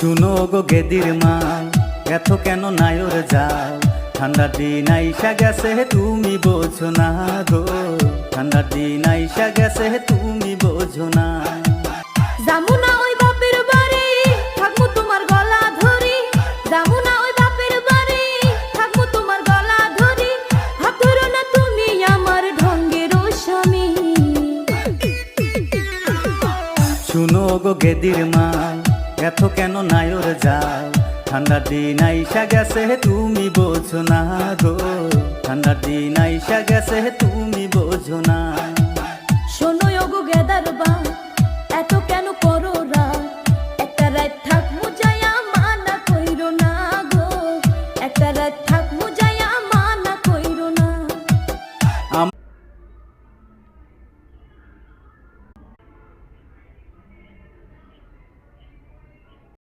শুনো গো গেদির মা, এত কেন নায়র যাও? ঠান্ডার দিন আইসা গেছে তুমি বোঝো না গো, ঠান্ডার দিন আইসা গেছে তুমি বোঝো না। যামুনা ওই বাপের বাড়ি, থাকবো তোমার গলা ধরি। যামুনা ওই বাপের বাড়ি, থাকবো তোমার গলা ধরি। হাত ধরো না তুমি আমার ঢঙ্গের স্বামী। শুনো গো গেদির মা, এত কেন নায়র যাও? ঠান্ডার দিন আইসা গেছে তুমি বোঝো না গো, ঠান্ডার দিন আইসা গেছে তুমি বোঝো না। শোনো ওগো গেদার বা,